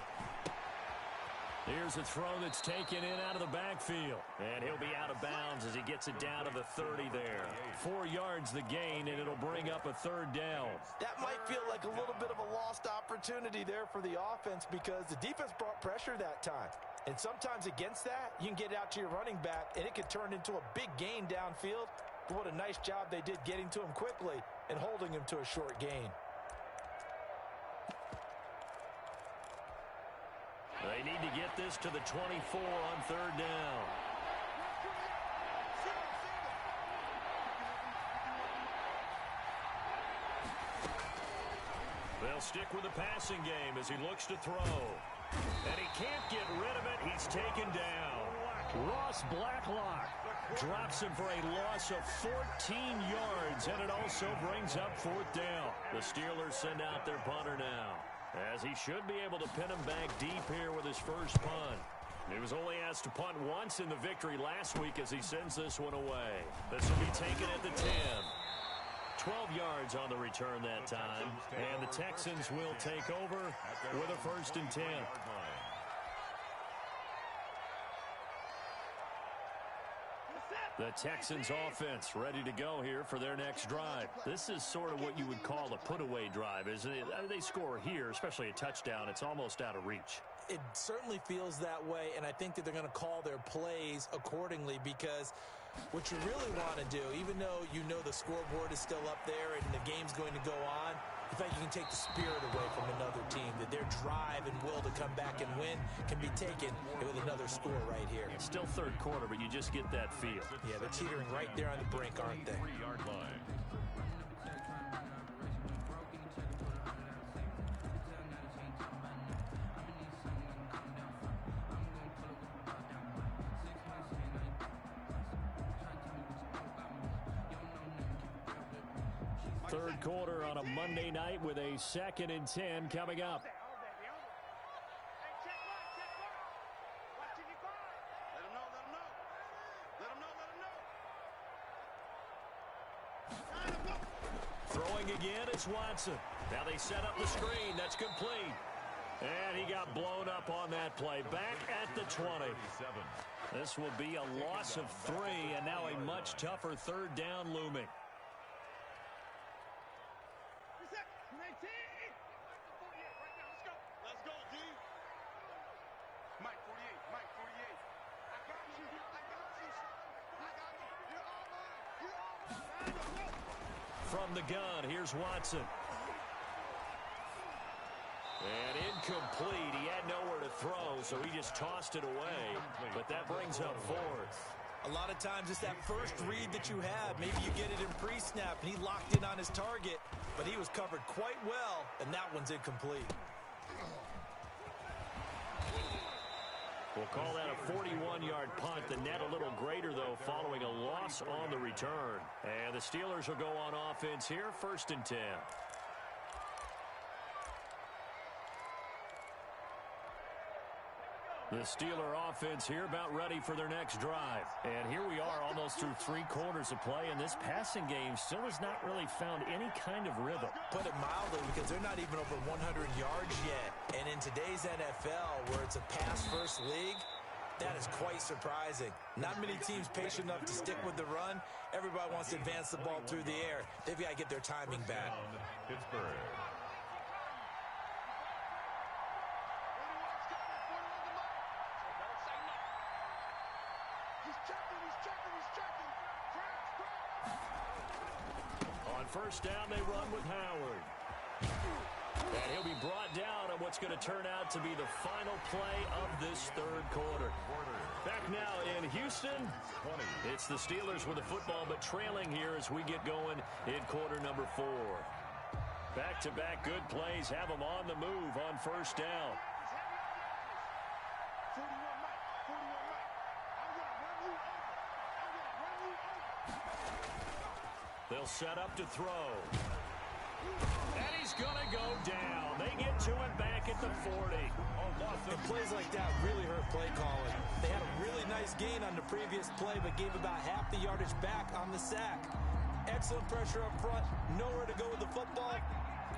Speaker 1: Here's a throw that's taken in out of the backfield. And he'll be out of bounds as he gets it down to the 30 there. 4 yards the gain, and it'll bring up a third down.
Speaker 2: That might feel like a little bit of a lost opportunity there for the offense because the defense brought pressure that time. And sometimes against that, you can get out to your running back, and it can turn into a big gain downfield. But what a nice job they did getting to him quickly and holding him to a short gain.
Speaker 1: They need to get this to the 24 on third down. They'll stick with the passing game as he looks to throw. And he can't get rid of it. He's taken down. Ross Blacklock drops him for a loss of 14 yards, and it also brings up fourth down. The Steelers send out their punter now, as he should be able to pin him back deep here with his first punt. He was only asked to punt once in the victory last week as he sends this one away. This will be taken at the 10. 12 yards on the return that time, and the Texans will take over with a 1st and 10. The Texans offense ready to go here for their next drive. This is sort of what you would call a put-away drive, isn't it? They score here, especially a touchdown. It's almost out of reach.
Speaker 2: It certainly feels that way, and I think that they're going to call their plays accordingly because what you really want to do, even though you know the scoreboard is still up there and the game's going to go on, in fact, you can take the spirit away from another team, that their drive and will to come back and win can be taken with another score right here.
Speaker 1: It's still third quarter, but you just get that feel.
Speaker 2: Yeah, they're teetering right there on the brink, aren't they?
Speaker 3: 3-yard line.
Speaker 1: Third quarter on a Monday night with a 2nd and 10 coming up. Throwing again, it's Watson. Now they set up the screen. That's complete. And he got blown up on that play. Back at the 20. This will be a loss of 3, and now a much tougher third down looming. From the gun, here's Watson. And incomplete. He had nowhere to throw, so he just tossed it away. But that brings up 4th.
Speaker 2: A lot of times it's that first read that you have. Maybe you get it in pre-snap, and he locked in on his target, but he was covered quite well, and that one's incomplete.
Speaker 1: We'll call that a 41-yard punt. The net a little greater, though, following a loss on the return. And the Steelers will go on offense here, 1st and 10. The Steeler offense here about ready for their next drive. And here we are almost through 3 quarters of play, and this passing game still has not really found any kind of rhythm.
Speaker 2: Put it mildly, because they're not even over 100 yards yet. And in today's NFL, where it's a pass-first league, that is quite surprising. Not many teams patient enough to stick with the run. Everybody wants to advance the ball through the air. They've got to get their timing back.
Speaker 3: Pittsburgh.
Speaker 1: On first down, they run with Howard. And he'll be brought down on what's going to turn out to be the final play of this third quarter. Back now in Houston, it's the Steelers with the football, but trailing here as we get going in quarter number 4. Back-to-back good plays have them on the move on first down. They'll set up to throw. And he's going to go down. They get to him back at the 40.
Speaker 2: And plays like that really hurt play calling. They had a really nice gain on the previous play, but gave about half the yardage back on the sack. Excellent pressure up front. Nowhere to go with the football.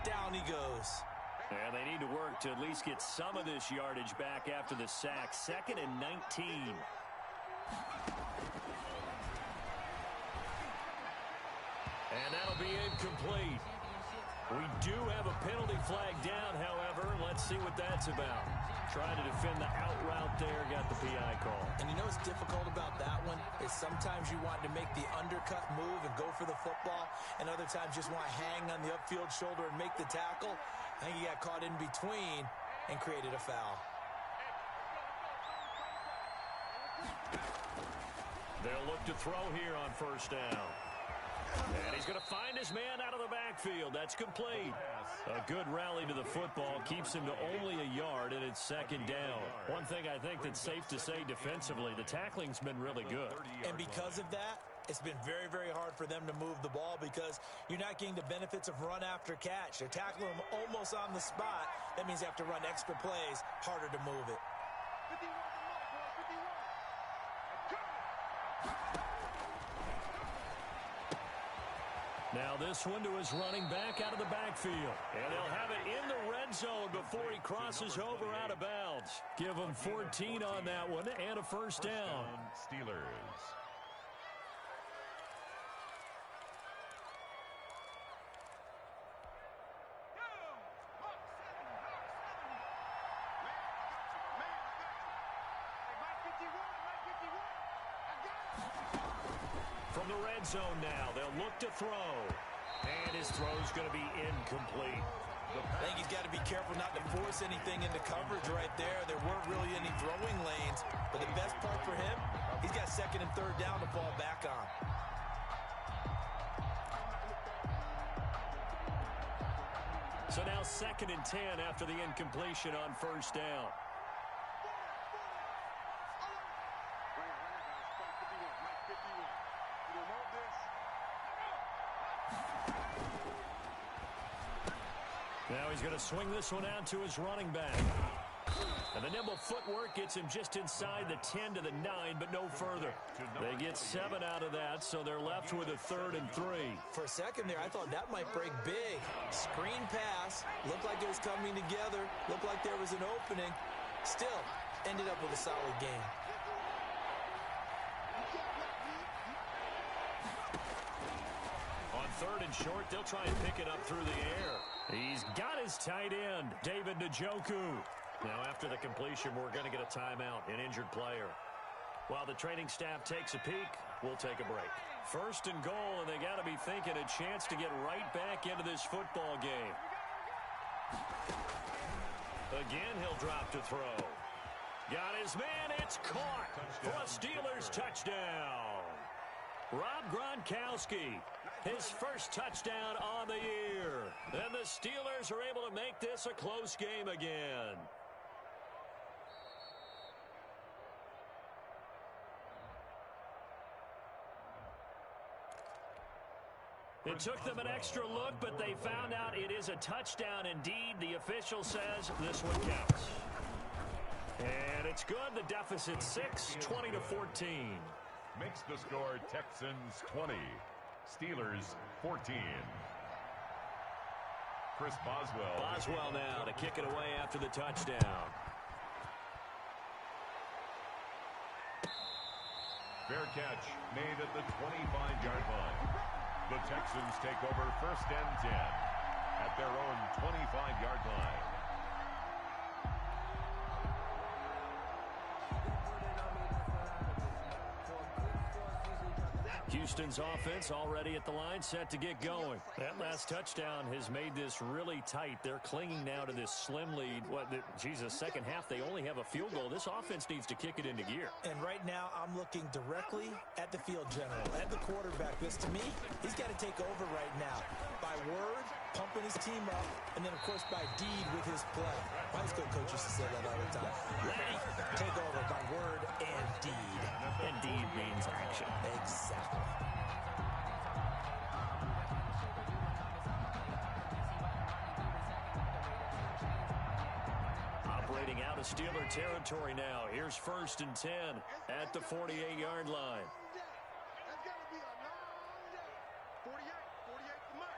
Speaker 2: Down he goes.
Speaker 1: And they need to work to at least get some of this yardage back after the sack. 2nd and 19. And that'll be incomplete. We do have a penalty flag down, however. Let's see what that's about. Trying to defend the out route there, got the PI call.
Speaker 2: And you know what's difficult about that one is sometimes you want to make the undercut move and go for the football, and other times just want to hang on the upfield shoulder and make the tackle. I think he got caught in between and created a foul.
Speaker 1: They'll look to throw here on 1st down. And he's going to find his man out of the backfield. That's complete. A good rally to the football keeps him to only a yard, and it's 2nd down. One thing I think that's safe to say defensively, the tackling's been really good.
Speaker 2: And because of that, it's been very, very hard for them to move the ball because you're not getting the benefits of run after catch. They're tackling them almost on the spot. That means they have to run extra plays, harder to move it.
Speaker 1: Now this one to his running back out of the backfield. And they'll have it in the red zone before he crosses over out of bounds. Give him 14 on that one and a 1st down.
Speaker 3: Steelers.
Speaker 1: From the red zone now, they'll look to throw. And his throw's going to be incomplete.
Speaker 2: I think he's got to be careful not to force anything into coverage right there. There weren't really any throwing lanes. But the best part for him, he's got 2nd and 3rd down to fall back on.
Speaker 1: So now 2nd and 10 after the incompletion on 1st down. Now he's going to swing this one out to his running back. And the nimble footwork gets him just inside the 10 to the 9, but no further. They get 7 out of that, so they're left with a 3rd and 3.
Speaker 2: For a second there, I thought that might break big. Screen pass. Looked like it was coming together. Looked like there was an opening. Still, ended up with a solid game.
Speaker 1: On 3rd and short, they'll try and pick it up through the air. He's got his tight end, David Njoku. Now, after the completion, we're going to get a timeout, an injured player. While the training staff takes a peek, we'll take a break. 1st and goal, and they got to be thinking a chance to get right back into this football game. Again, he'll drop to throw. Got his man, it's caught for a Steelers touchdown. Rob Gronkowski, his 1st touchdown on the year. And the Steelers are able to make this a close game again. It took them an extra look, but they found out it is a touchdown indeed. The official says this one counts. And it's good. The deficit 6, 20-14.
Speaker 3: Makes the score Texans 20, Steelers 14. Chris Boswell.
Speaker 1: Boswell now to kick it away after the touchdown.
Speaker 3: Fair catch made at the 25-yard line. The Texans take over 1st and 10 at their own 25-yard line.
Speaker 1: Houston's offense already at the line, set to get going. That last touchdown has made this really tight. They're clinging now to this slim lead. Second half, they only have a field goal. This offense needs to kick it into gear.
Speaker 2: And right now, I'm looking directly at the field general, at the quarterback. Because to me, he's got to take over right now. By word, pumping his team up, and then, of course, by deed with his play. My high school coach used to say that all the time. Ready, take over by word and deed.
Speaker 1: And deed means action.
Speaker 2: Exactly.
Speaker 1: heading out of Steeler territory now. Here's 1st and 10 at the 48-yard line.
Speaker 4: That's got to be a long day. 48 the money.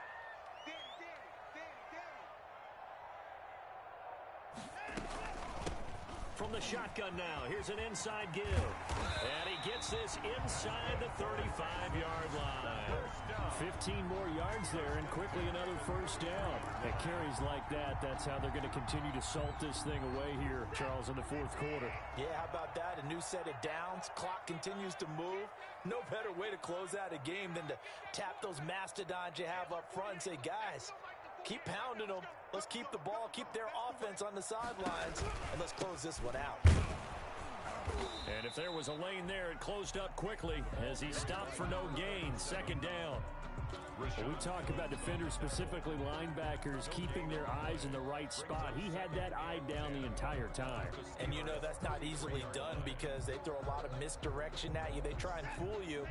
Speaker 1: From the shotgun now, here's an inside give. And he gets this inside the 35-yard line. 15 more yards there, and quickly another 1st down. At carries like that, that's how they're going to continue to salt this thing away here, Charles, in the 4th quarter.
Speaker 2: Yeah, how about that? A new set of downs. Clock continues to move. No better way to close out a game than to tap those mastodons you have up front and say, guys, keep pounding them. Let's keep the ball, keep their offense on the sidelines, and let's close this one out.
Speaker 1: And if there was a lane there, it closed up quickly as he stopped for no gain. 2nd down. When we talk about defenders, specifically linebackers, keeping their eyes in the right spot, he had that eye down the entire time.
Speaker 2: And you know that's not easily done because they throw a lot of misdirection at you. They try and fool you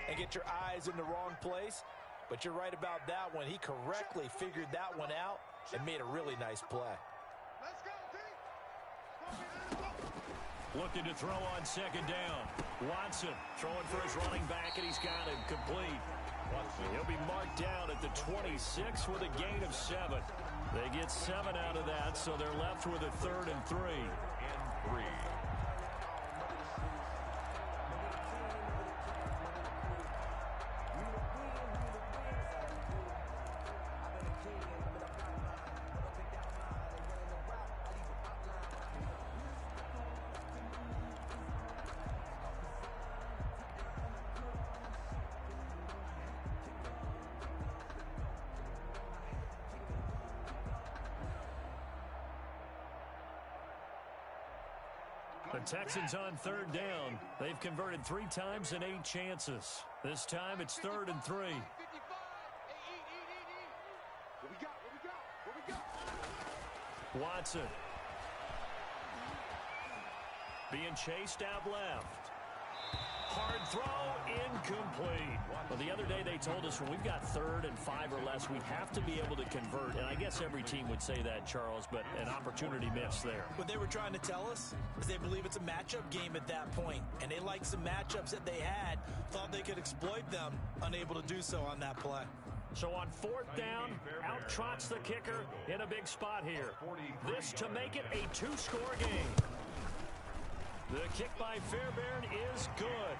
Speaker 2: and get your eyes in the wrong place. But you're right about that one. He correctly figured that one out and made a really nice play.
Speaker 4: Let's go, D.
Speaker 1: Looking to throw on 2nd down. Watson throwing for his running back, and he's got him complete. He'll be marked down at the 26 with a gain of 7. They get 7 out of that, so they're left with a 3rd and 3. The Texans on 3rd down. They've converted 3 times and 8 chances. This time it's 3rd and 3.
Speaker 4: 55. What we got?
Speaker 1: Watson. Being chased out left. Hard throw, incomplete. Well, the other day they told us when we've got 3rd and 5 or less, we have to be able to convert. And I guess every team would say that, Charles, but an opportunity missed there.
Speaker 2: What they were trying to tell us is they believe it's a matchup game at that point, and they liked some matchups that they had, thought they could exploit them, unable to do so on that play.
Speaker 1: So on 4th down, out trots the kicker in a big spot here. This to make it a 2-score game. The kick by Fairbairn is good.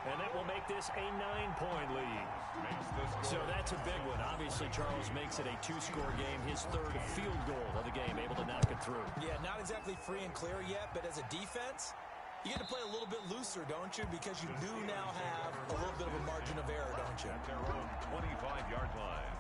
Speaker 1: And that will make this a 9-point lead. So that's a big one. Obviously, Charles makes it a 2-score game. His 3rd field goal of the game, able to knock it through.
Speaker 2: Yeah, not exactly free and clear yet, but as a defense, you get to play a little bit looser, don't you? Because you do now have a little bit of a margin of error, don't you?
Speaker 3: At their own 25-yard line.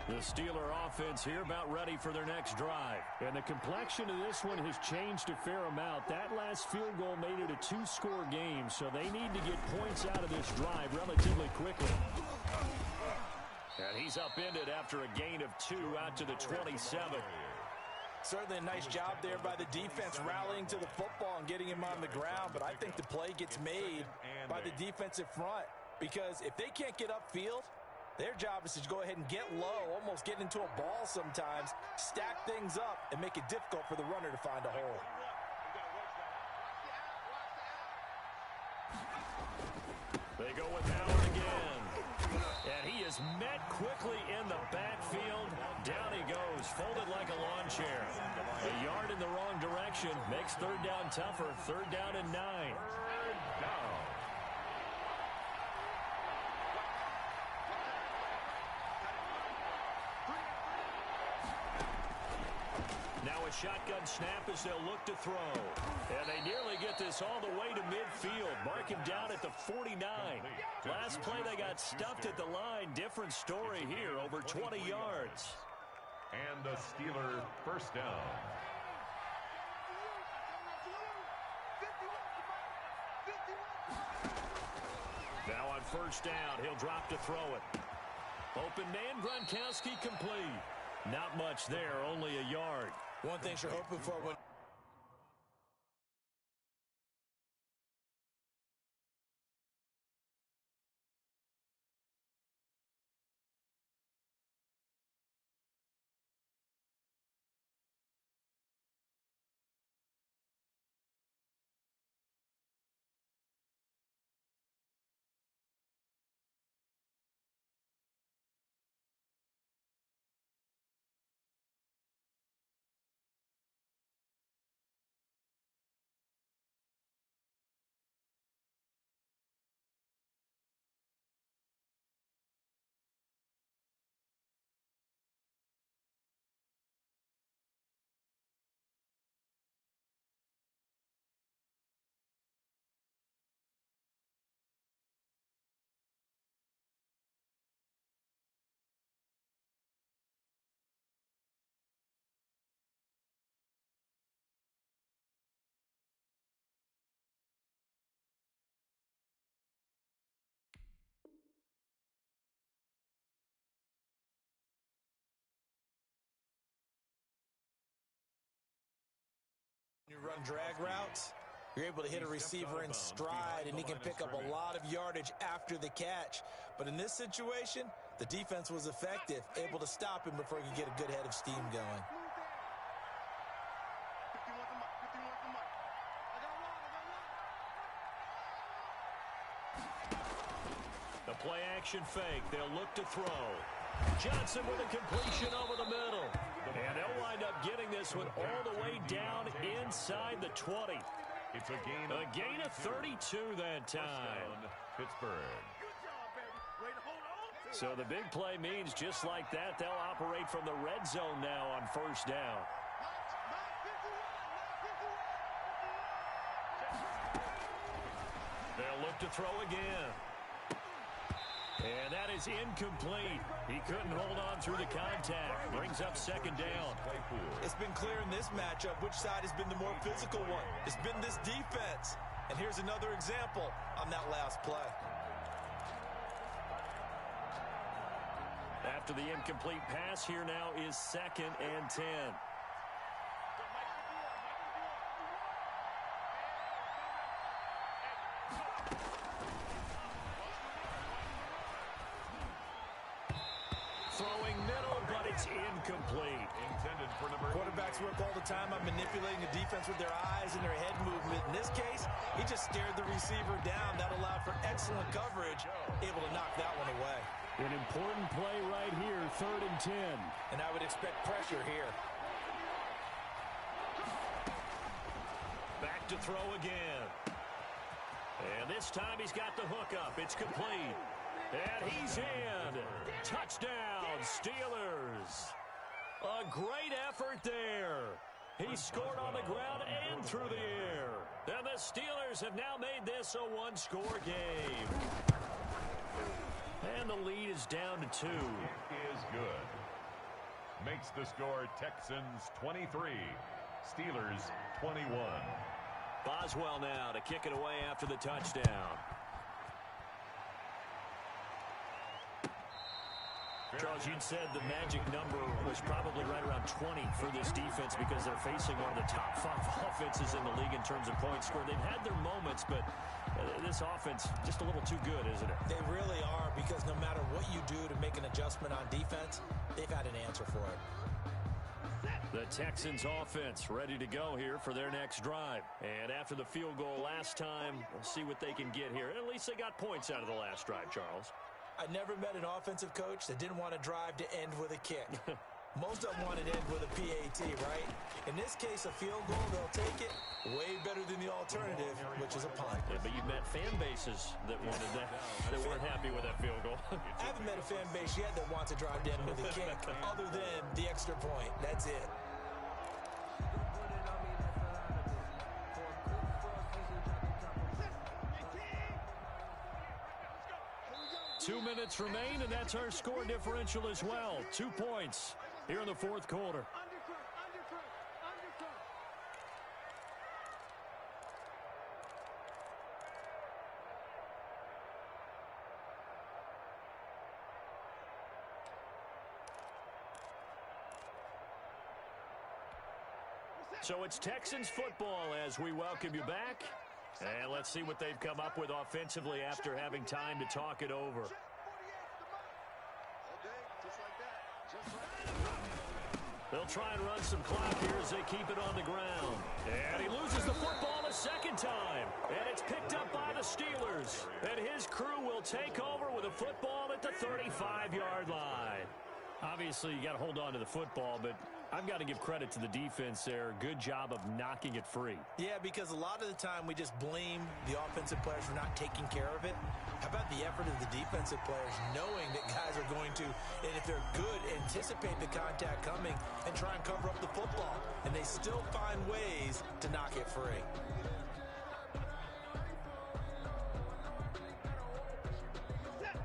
Speaker 1: The Steeler offense here about ready for their next drive. And the complexion of this one has changed a fair amount. That last field goal made it a 2-score game, so they need to get points out of this drive relatively quickly. And he's upended after a gain of 2 out to the 27.
Speaker 2: Certainly a nice job there by the defense rallying to the football and getting him on the ground, but I think the play gets made by the defensive front because if they can't get upfield, their job is to go ahead and get low, almost get into a ball sometimes, stack things up, and make it difficult for the runner to find a hole.
Speaker 1: They go with Howard again. And he is met quickly in the backfield. Down he goes, folded like a lawn chair. A yard in the wrong direction makes 3rd down tougher. 3rd down and 9. Shotgun snap as they'll look to throw. And they nearly get this all the way to midfield. Mark him down at the 49. Last play they got stuffed at the line. Different story here, over 20 yards.
Speaker 3: And the Steeler 1st down.
Speaker 1: Now on 1st down, he'll drop to throw it. Open man, Gronkowski complete. Not much there, only a yard.
Speaker 2: One thing you're hoping for when run drag routes, you're able to hit a receiver in stride, and he can pick up a lot of yardage after the catch. But in this situation, the defense was effective, able to stop him before he could get a good head of steam going.
Speaker 1: The play action fake. They'll look to throw. Johnson with a completion over the middle. And they'll wind up getting this one all the way down inside the 20.
Speaker 3: It's a gain
Speaker 1: of 32 that time.
Speaker 3: Pittsburgh.
Speaker 1: So the big play means just like that, they'll operate from the red zone now on first down. They'll look to throw again. And that is incomplete. He couldn't hold on through the contact. Brings up second down.
Speaker 2: It's been clear in this matchup which side has been the more physical one. It's been this defense. And here's another example on that last play.
Speaker 1: After the incomplete pass, here now is 2nd and 10. Throwing middle, but it's incomplete.
Speaker 3: Intended for number
Speaker 2: Quarterbacks work all the time on manipulating the defense with their eyes and their head movement. In this case, he just stared the receiver down. That allowed for excellent coverage, able to knock that one away.
Speaker 1: An important play right here, 3rd and 10.
Speaker 2: And I would expect pressure here.
Speaker 1: Back to throw again. And this time he's got the hook up. It's complete. And he's in. Touchdown, Steelers. A great effort there. He scored on the ground and through the air. And the Steelers have now made this a one-score game. And the lead is down to 2.
Speaker 3: is good. Makes the score Texans 23, Steelers 21.
Speaker 1: Boswell now to kick it away after the touchdown. Charles, you'd said the magic number was probably right around 20 for this defense because they're facing one of the top 5 offenses in the league in terms of points scored. They've had their moments, but this offense just a little too good, isn't it?
Speaker 2: They really are, because no matter what you do to make an adjustment on defense, they've had an answer for it.
Speaker 1: The Texans offense ready to go here for their next drive. And after the field goal last time, we'll see what they can get here. At least they got points out of the last drive, Charles.
Speaker 2: I never met an offensive coach that didn't want to drive to end with a kick. Most of them want to end with a PAT, right? In this case, a field goal, they'll take it. Way better than the alternative, which is a punt.
Speaker 1: Yeah, but you've met fan bases that wanted that, that weren't happy with that field goal.
Speaker 2: I haven't met a fan base yet that wants to drive to end with a kick, other than the extra point. That's it.
Speaker 1: Two minutes remain, and that's our score differential as well. 2 points here in the fourth quarter. So it's Texans football as we welcome you back. And let's see what they've come up with offensively after having time to talk it over. They'll try and run some clock here as they keep it on the ground. And he loses the football a second time. And it's picked up by the Steelers. And his crew will take over with a football at the 35-yard line. Obviously, you got to hold on to the football, but I've got to give credit to the defense there. Good job of knocking it free.
Speaker 2: Yeah, because a lot of the time we just blame the offensive players for not taking care of it. How about the effort of the defensive players knowing that guys are going to, and if they're good, anticipate the contact coming and try and cover up the football. And they still find ways to knock it free.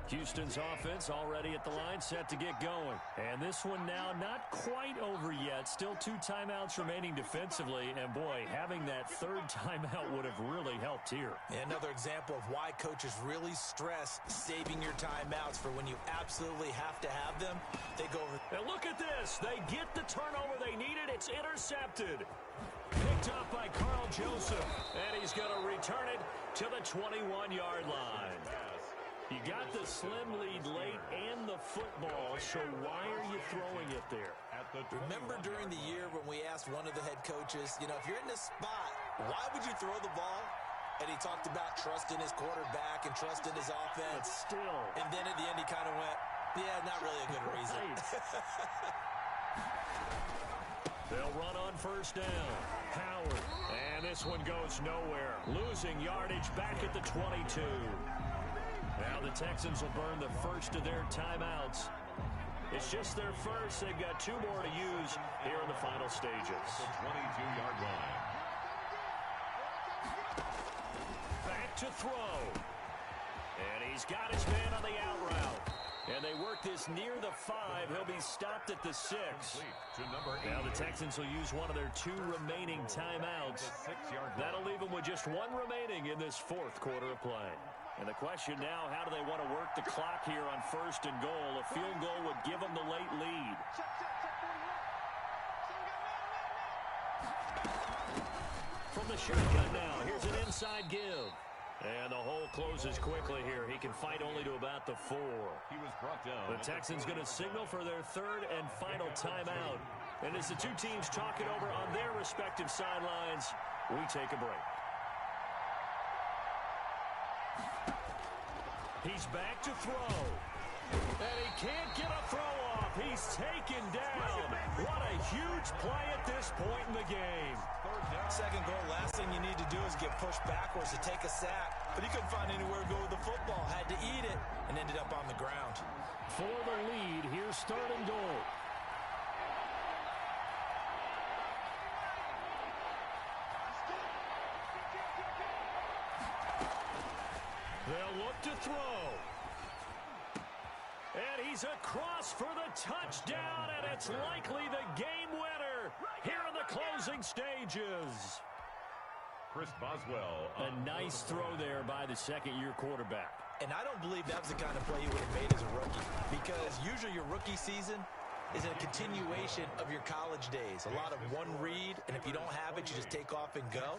Speaker 1: Houston's offense already at the line, set to get going. And this one now not quite over yet. Still 2 timeouts remaining defensively. And, boy, having that 3rd timeout would have really helped here.
Speaker 2: And another example of why coaches really stress saving your timeouts for when you absolutely have to have them. They go over.
Speaker 1: And look at this. They get the turnover they needed. It's intercepted. Picked Picked up by Carl Joseph. And he's going to return it to the 21-yard line. You got the slim lead late and the football, so why are you throwing it there?
Speaker 2: Remember during the year when we asked one of the head coaches, you know, if you're in this spot, why would you throw the ball? And he talked about trusting his quarterback and trusting his offense.
Speaker 1: But still.
Speaker 2: And then at the end he kind of went, yeah, not really a good reason.
Speaker 1: They'll run on first down. Howard. And this one goes nowhere. Losing yardage back at the 22. Now the Texans will burn the first of their timeouts. It's just their first. They've got 2 more to use here in the final stages.
Speaker 3: The 22-yard line.
Speaker 1: Back to throw. And he's got his man on the out route. And they work this near the 5. He'll be stopped at the 6. Now the Texans will use one of their 2 remaining timeouts. That'll leave them with just 1 remaining in this 4th quarter of play. And the question now, how do they want to work the clock here on first and goal? A field goal would give them the late lead. From the shotgun now, here's an inside give. And the hole closes quickly here. He can fight only to about the 4.
Speaker 3: He was brought down.
Speaker 1: The Texans going to signal for their 3rd and final timeout. And as the 2 teams talk it over on their respective sidelines, we take a break. He's back to throw. And he can't get a throw off. He's taken down. What a huge play at this point in the game.
Speaker 2: Second goal, last thing you need to do is get pushed backwards to take a sack. But he couldn't find anywhere to go with the football. Had to eat it and ended up on the ground.
Speaker 1: For the lead, here's 3rd and goal. They'll look to throw. And he's across for the touchdown, and it's likely the game winner here in the closing stages.
Speaker 3: Chris Boswell.
Speaker 1: A nice throw there by the second-year quarterback.
Speaker 2: And I don't believe that was the kind of play he would have made as a rookie. Because usually your rookie season is a continuation of your college days. A lot of one read, and if you don't have it, you just take off and go.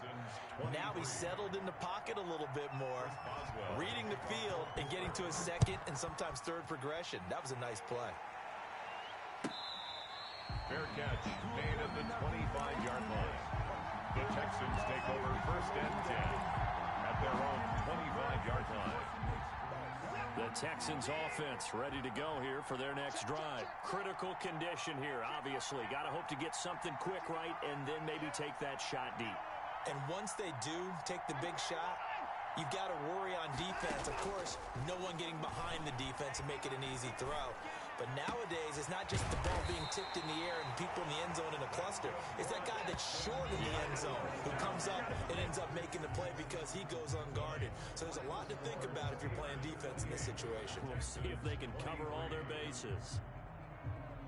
Speaker 2: Now he's settled in the pocket a little bit more, reading the field and getting to his 2nd and sometimes 3rd progression. That was a nice play.
Speaker 3: Fair catch made at the 25-yard line. The Texans take over first and 10 at their own 25-yard line.
Speaker 1: The Texans offense ready to go here for their next drive. Critical condition here, obviously. Got to hope to get something quick right and then maybe take that shot deep.
Speaker 2: And once they do take the big shot, you've got to worry on defense. Of course, no one getting behind the defense and make it an easy throw. But nowadays, it's not just the ball being tipped in the air and people in the end zone in a cluster. It's that guy that's short in the end zone who comes up and ends up making the play because he goes unguarded. So there's a lot to think about if you're playing defense in this situation.
Speaker 1: We'll see if they can cover all their bases.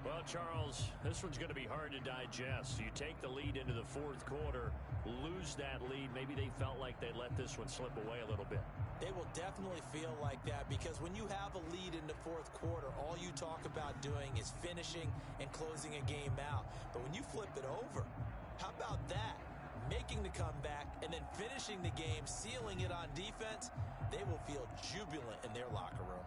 Speaker 1: Well, Charles, this one's going to be hard to digest. You take the lead into the 4th quarter, lose that lead. Maybe they felt like they let this one slip away a little bit.
Speaker 2: They will definitely feel like that because when you have a lead in the 4th quarter, all you talk about doing is finishing and closing a game out. But when you flip it over, how about that? Making the comeback and then finishing the game, sealing it on defense, they will feel jubilant in their locker room.